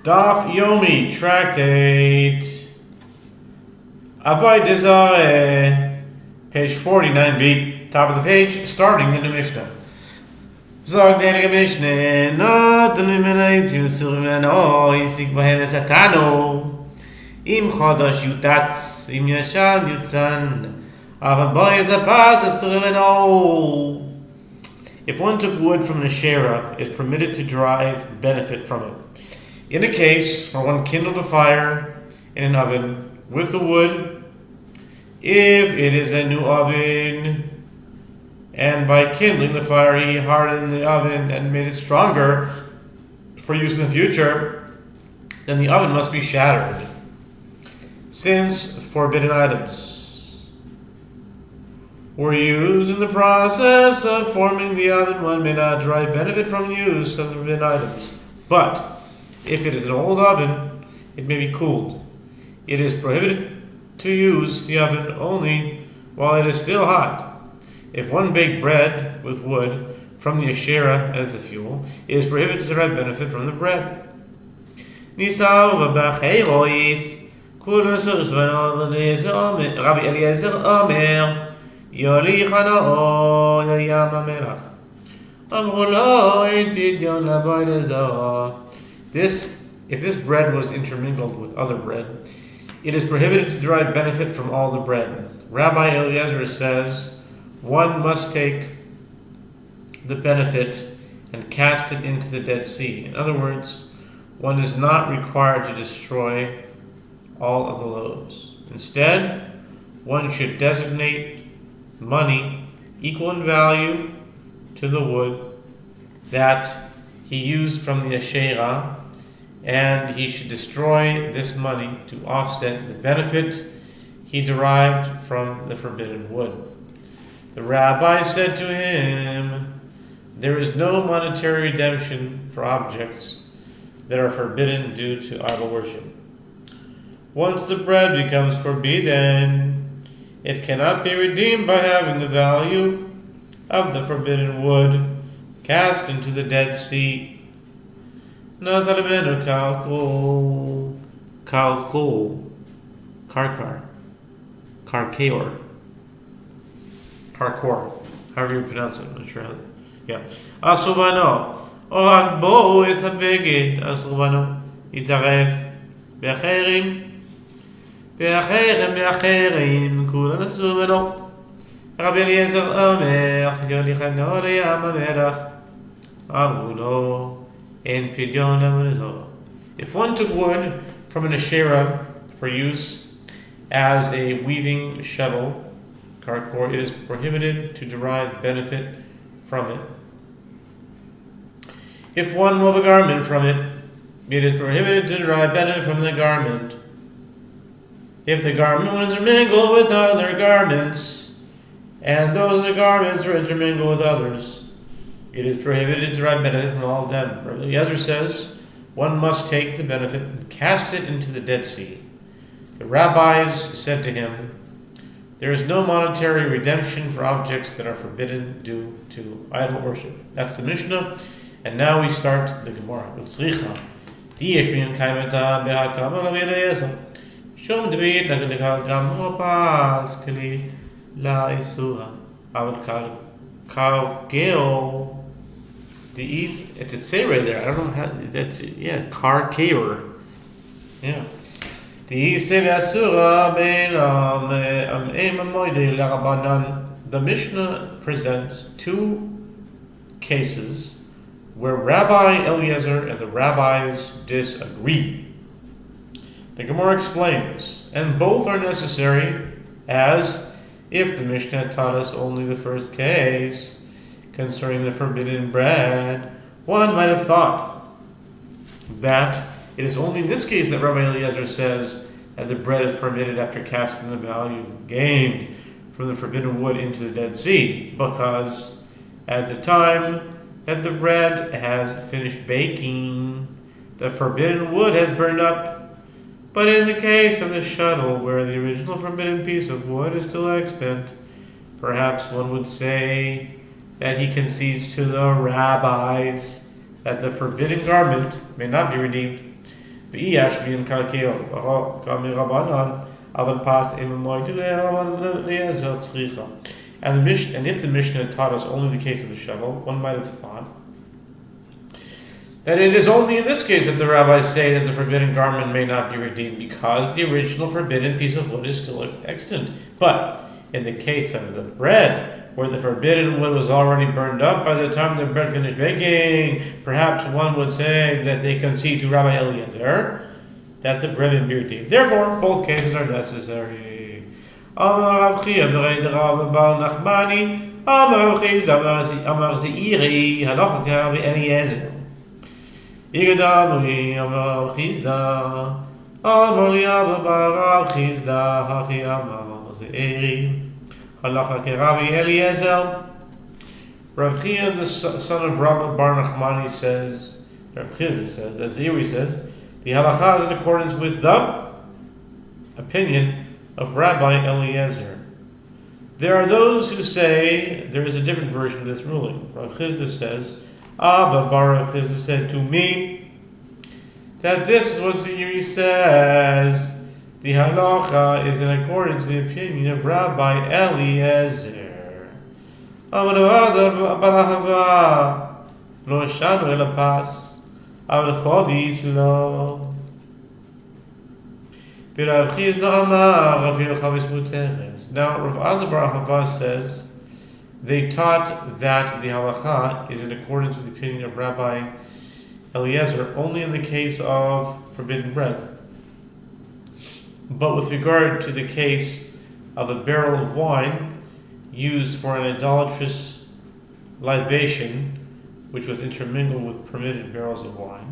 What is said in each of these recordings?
Daf Yomi Tractate Avodah Zarah, page 49b, top of the page, starting in the Mishnah. Zog the Mishnah, not the Limenites, you Silvano, Isik Bahen Satano, Im Chadash Yutatz, Im Yashan Yutzan, Avaboy is a pass, Silvano. If one took wood from an Asherah, it is permitted to derive benefit from it. In a case where one kindled a fire in an oven with the wood, if it is a new oven, and by kindling the fire he hardened the oven and made it stronger for use in the future, then the oven must be shattered, since forbidden items were used in the process of forming the oven. One may not derive benefit from the use of the forbidden items. But if it is an old oven, it may be cooled. It is prohibited to use the oven only while it is still hot. If one baked bread with wood from the Asherah as the fuel, it is prohibited to derive benefit from the bread. Rabbi Eliezer Omer, Yoli Chanao Yam HaMelach, Amru lo ein pidyon l'Avodah Zarah. If this bread was intermingled with other bread, it is prohibited to derive benefit from all the bread. Rabbi Eliezer says one must take the benefit and cast it into the Dead Sea. In other words, one is not required to destroy all of the loaves. Instead, one should designate money equal in value to the wood that he used from the Asherah, and he should destroy this money to offset the benefit he derived from the forbidden wood. The rabbi said to him, "There is no monetary redemption for objects that are forbidden due to idol worship. Once the bread becomes forbidden, it cannot be redeemed by having the value of the forbidden wood cast into the Dead Sea. Not alimenu karkeor, however you pronounce it, I'm not sure how. Yeah. Asubano, Bo is a beged, Asubano, Itaref, Beacherim, Kulan Asubano, Rabbi Eliezer Omer, Yoli Chanao Yam HaMelach, Amru lo ein pidyon l'Avodah Zarah. If one took wood from an Asherah for use as a weaving shuttle, karkeor, it is prohibited to derive benefit from it. If one wove a garment from it, it is prohibited to derive benefit from the garment. If the garment was intermingled with other garments, and those other garments were intermingled with others, it is prohibited to derive benefit from all of them. Rabbi Eliezer says one must take the benefit and cast it into the Dead Sea. The rabbis said to him, "There is no monetary redemption for objects that are forbidden due to idol worship." That's the Mishnah. And now we start the Gemara. It's a say right there. I don't know how that's karkeor. Yeah. The Mishnah presents two cases where Rabbi Eliezer and the rabbis disagree. The Gemara explains, and both are necessary, as if the Mishnah had taught us only the first case concerning the forbidden bread, one might have thought that it is only in this case that Rabbi Eliezer says that the bread is permitted after casting the value gained from the forbidden wood into the Dead Sea, because at the time that the bread has finished baking, the forbidden wood has burned up. But in the case of the shuttle, where the original forbidden piece of wood is still extant, perhaps one would say that he concedes to the rabbis that the forbidden garment may not be redeemed. V'iyash min karkeo kamirabanan avan pas tzricha. And if the Mishnah taught us only the case of the shovel, one might have thought that it is only in this case that the rabbis say that the forbidden garment may not be redeemed because the original forbidden piece of wood is still extant. But in the case of the bread, where the forbidden wood was already burned up by the time the bread finished baking, perhaps one would say that they concede to Rabbi Eliezer that the bread may be redeemed. Therefore, both cases are necessary. Amar Rav Chia b'rei Rav bar Nachmani, Amar Rav Chizda Amar Zeiri, halacha k'Rabbi Eliezer. Igadamri Amar Rav Chizda, Amar Li'Abba bar Rav Chizda, Hachi Amar Zeiri. Halacha k'Rabbi Eliezer. Rav Chia, the son of Rabbi bar Nachmani, says, Rav Chizda says, that Ziri says, the halacha is in accordance with the opinion of Rabbi Eliezer. There are those who say there is a different version of this ruling. Rav Chizda says, Abba bar Rav Chizda said to me that this is what Ziri says. The halacha is in accordance with the opinion of Rabbi Eliezer. Avodah lo shanu el pas, avol chovis lo. Now, Rav Ada bar Hava says they taught that the halacha is in accordance with the opinion of Rabbi Eliezer only in the case of forbidden bread. But with regard to the case of a barrel of wine used for an idolatrous libation, which was intermingled with permitted barrels of wine,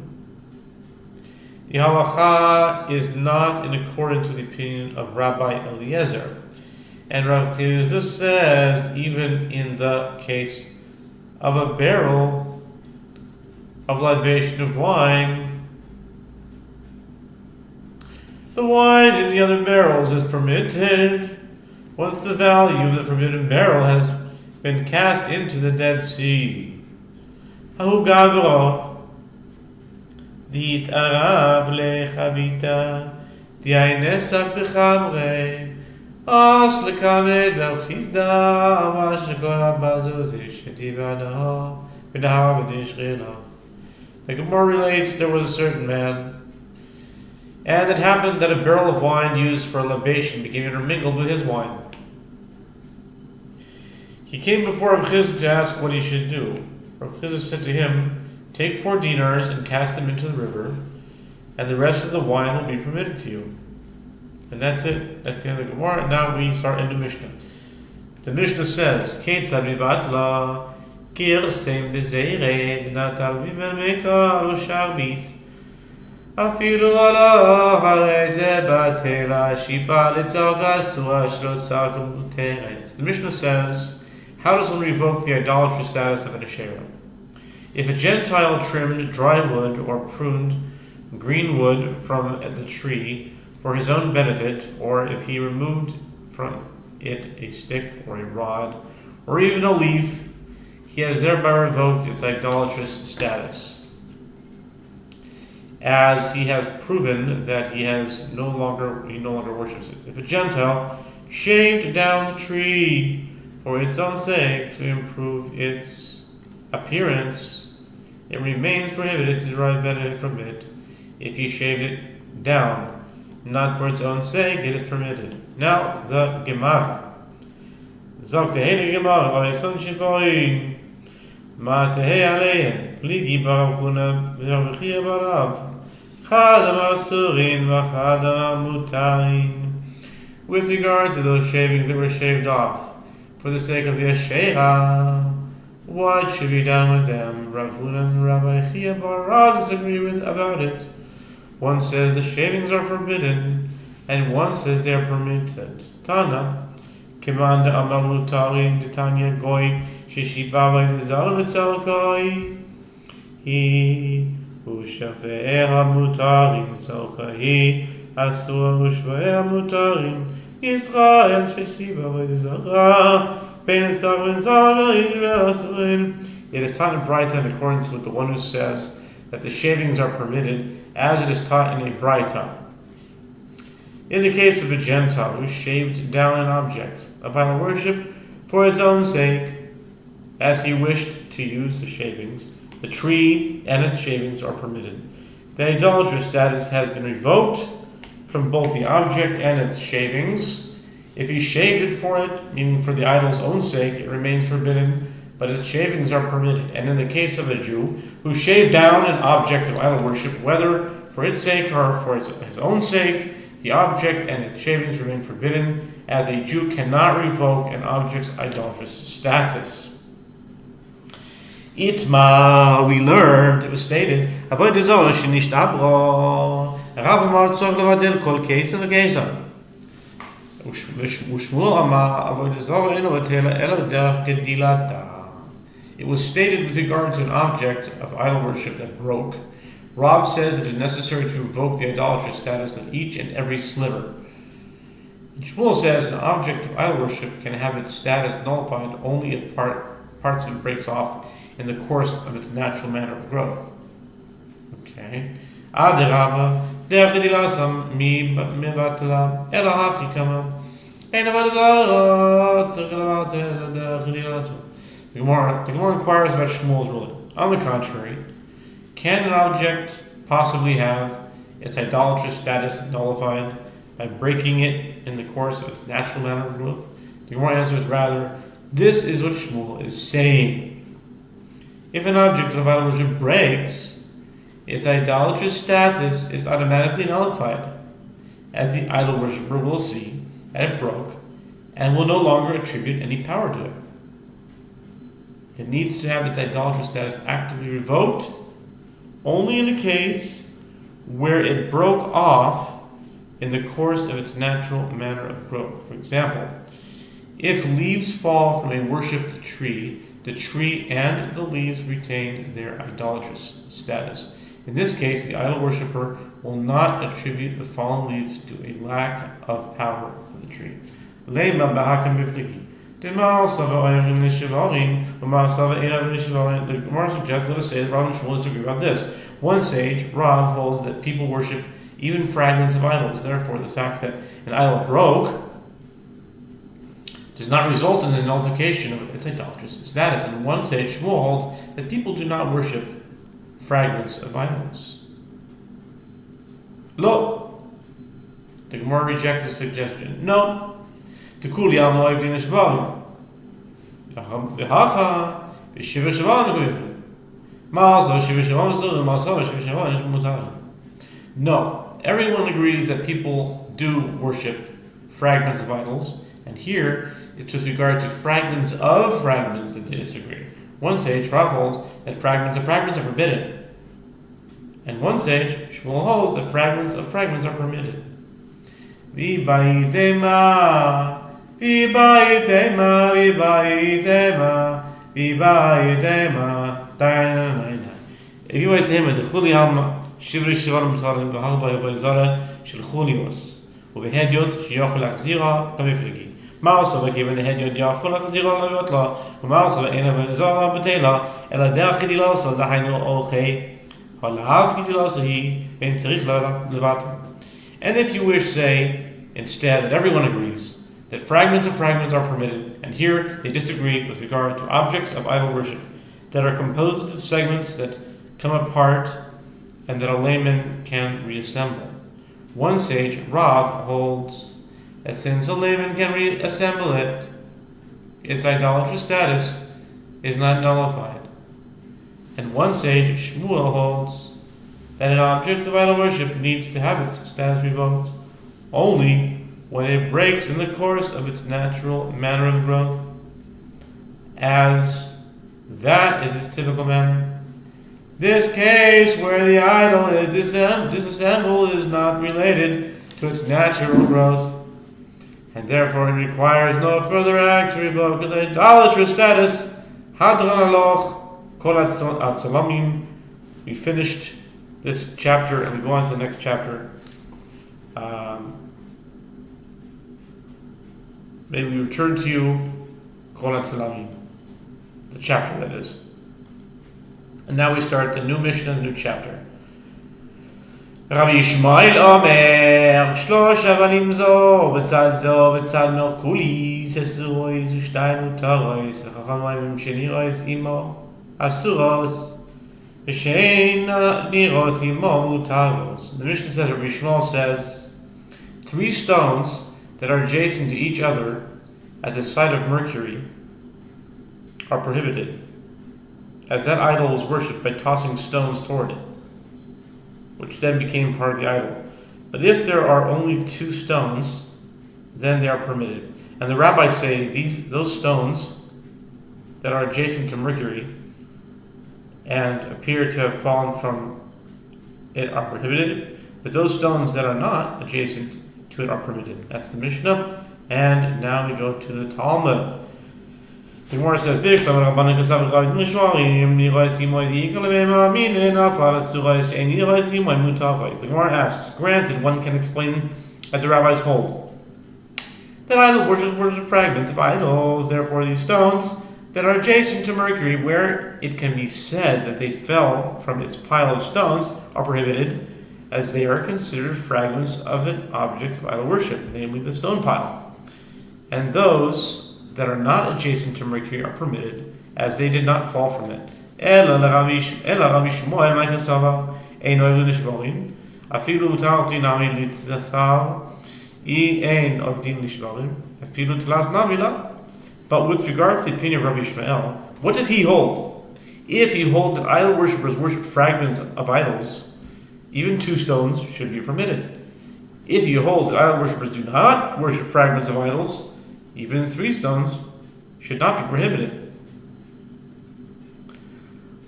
the halacha is not in accordance with the opinion of Rabbi Eliezer. And Rav Chizda says, even in the case of a barrel of libation of wine, the wine in the other barrels is permitted once the value of the forbidden barrel has been cast into the Dead Sea. Ahu gavro dit arav lechavita diainesak bechamre as lekamed Rav Chizda amar shekol abazuzi shetivanaho b'nahar v'nishchila. The Gemara relates there was a certain man, and it happened that a barrel of wine used for libation became intermingled with his wine. He came before Rav Chizda to ask what he should do. Rav Chizda said to him, take 4 dinars and cast them into the river, and the rest of the wine will be permitted to you. And that's it. That's the end of the Gemara. Now we start into Mishnah. The Mishnah says, Ketzad mivatla girsem bezered natal mimen meka lo sharbit afilu ala harei ze batela shiba litzog asua shlo tzarkum muteres. The Mishnah says, how does one revoke the idolatrous status of an Asherah? If a Gentile trimmed dry wood or pruned green wood from the tree for his own benefit, or if he removed from it a stick or a rod, or even a leaf, he has thereby revoked its idolatrous status, as he has proven that he no longer worships it. If a Gentile shaved down the tree for its own sake to improve its appearance, it remains prohibited to derive benefit from it. If he shaved it down, not for its own sake, it is permitted. Now the Gemara. Zok tehei Gemara, Rav Shiforim, ma tehei aleihem, pligi barav kuna, v'Rav Chia barav, chad amar surin, v'chad amar mutarin. With regard to those shavings that were shaved off for the sake of the Asherah, what should be done with them? Rav Huna and Rabbi Chia barav disagree about it. One says the shavings are forbidden, and one says they are permitted. Tana, Kimanda Amar Mutarin, Titania Goy, Shishibava Nizar Mitzalkai, He, Ushafeha Mutarin, Mitzalkai, Asua Ushfeha Mutarin, Israel, Shishibava Nizar, Ben Savin Zara, Israel. It is taught in Brighton in accordance with the one who says that the shavings are permitted, as it is taught in a Braita. In the case of a Gentile who shaved down an object of idol worship for its own sake, as he wished to use the shavings, the tree and its shavings are permitted. The idolatrous status has been revoked from both the object and its shavings. If he shaved it for it, meaning for the idol's own sake, it remains forbidden, but its shavings are permitted. And in the case of a Jew who shaved down an object of idol worship, whether for its sake or for his own sake, the object and its shavings remain forbidden, as a Jew cannot revoke an object's idolatrous status. Itma, we learned, it was stated, Avodah Zarah shenisht abro, Rav amar tzorch levatel kol keisa v'keisa. Ushmuel amar Avodah Zarah eno vatela elo derech gedilata. It was stated with regard to an object of idol worship that broke. Rav says it is necessary to revoke the idolatrous status of each and every sliver. And Shmuel says an object of idol worship can have its status nullified only if parts of it breaks off in the course of its natural manner of growth. Okay. Aderabba, derech gedilasam mi mevatla ela hachi kama. Ein avodah zarah tzarich levatel derech gedilasam. The Gemara inquires about Shmuel's ruling. On the contrary, can an object possibly have its idolatrous status nullified by breaking it in the course of its natural manner of growth? The Gemara answers rather, this is what Shmuel is saying. If an object of idol worship breaks, its idolatrous status is automatically nullified, as the idol worshipper will see that it broke and will no longer attribute any power to it. It needs to have its idolatrous status actively revoked only in a case where it broke off in the course of its natural manner of growth. For example, if leaves fall from a worshipped tree, the tree and the leaves retain their idolatrous status. In this case, the idol worshipper will not attribute the fallen leaves to a lack of power of the tree. The Gemara suggests, let us say that Rav and Shmuel disagree about this. One sage, Rav, holds that people worship even fragments of idols. Therefore, the fact that an idol broke does not result in the nullification of its idolatrous status. And one sage, Shmuel, holds that people do not worship fragments of idols. Lo. The Gemara rejects the suggestion. No. Tekuli amoiv din shvarim. Hacha b'shiva shvarim goyim. Ma'asa shiva shvarim zul ma'asa shiva shvarim mutar. No, everyone agrees that people do worship fragments of idols, and here it's with regard to fragments of fragments that they disagree. One sage, Rav, holds that fragments of fragments are forbidden, and one sage, Shmuel, holds that fragments of fragments are permitted. V'bayitema. If you say him the Chuli Alma, Shivri Shivarim Tarim, the Halba of Zarah, Shil Chulios, with a headyot, Shiachulach Zira, Kamifrigi. Mouse of a given the headyot, Yachulach Zira, Lavotla, Mouse of Ena Zara, Batela, Ella Derkidilosa, the Haino Oche, Halav Kidilosahi, Ben Serich Levata. And if you wish, say instead that everyone agrees that fragments of fragments are permitted, and here they disagree with regard to objects of idol worship that are composed of segments that come apart and that a layman can reassemble. One sage, Rav, holds that since a layman can reassemble it, its idolatrous status is not nullified. And one sage, Shmuel, holds that an object of idol worship needs to have its status revoked only when it breaks in the course of its natural manner of growth, as that is its typical manner. This case where the idol is disassembled is not related to its natural growth, and therefore it requires no further act to revoke its idolatrous status. Hadran aloch kol atzalamim. We finished this chapter and we go on to the next chapter. May we return to you, Kol HaTzalamim, the chapter that is. And now we start the new Mishnah, the new chapter. Rabbi Yishmael Omer, Shlosh Avalim Zo, Betzad Merkulis, Esurois, Ushtaim Utarois, Chachamim Shenirois Imo, Asuros, Vishein Niros Imo Mutaros. The Mishnah says, Rabbi Yishmael says, 3 stones that are adjacent to each other at the site of Mercury are prohibited, as that idol was worshipped by tossing stones toward it, which then became part of the idol. But if there are only 2 stones, then they are permitted. And the rabbis say those stones that are adjacent to Mercury and appear to have fallen from it are prohibited, but those stones that are not adjacent to it are permitted. That's the Mishnah. And now we go to the Talmud. The Gemara says, the Gemara asks, granted, one can explain as the rabbis hold that idol worship fragments of idols, therefore these stones that are adjacent to Mercury, where it can be said that they fell from its pile of stones, are prohibited, as they are considered fragments of an object of idol worship, namely the stone pile. And those that are not adjacent to Mercury are permitted, as they did not fall from it. But with regard to the opinion of Rabbi Ishmael, what does he hold? If he holds that idol worshippers worship fragments of idols, even 2 stones should be permitted. If he holds that idol worshippers do not worship fragments of idols, even 3 stones should not be prohibited.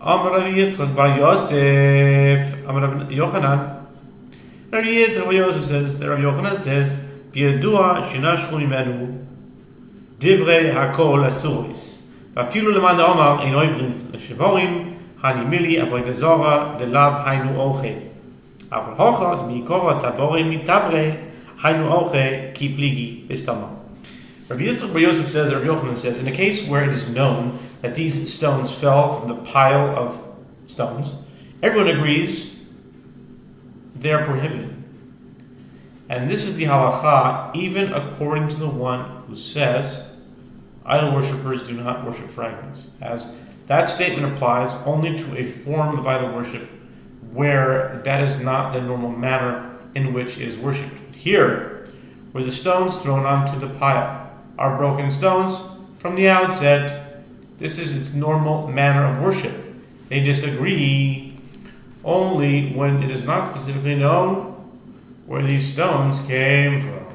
Amar Rabbi Yitzchak bar Yosef, Amar Rabbi Yochanan. Rabbi Yitzchak bar Yosef says that Rabbi Yochanan says, "Biyadua shenashchu mimenu divrei hakol asuris. Vafilu leman da'omar ein oivrin leshevorim hanimili avodah Zarah delab hainu oche. Aval hocha d'mikora tabore mitabre hainu oche ki pligi bistama." Rabbi Yitzchak bar Yosef says, Rabbi Yochanan says, in a case where it is known that these stones fell from the pile of stones, everyone agrees they are prohibited. And this is the halacha, even according to the one who says idol worshippers do not worship fragments, as that statement applies only to a form of idol worship where that is not the normal manner in which it is worshipped. Here, where the stones thrown onto the pile are broken stones from the outset, this is its normal manner of worship. They disagree only when it is not specifically known where these stones came from.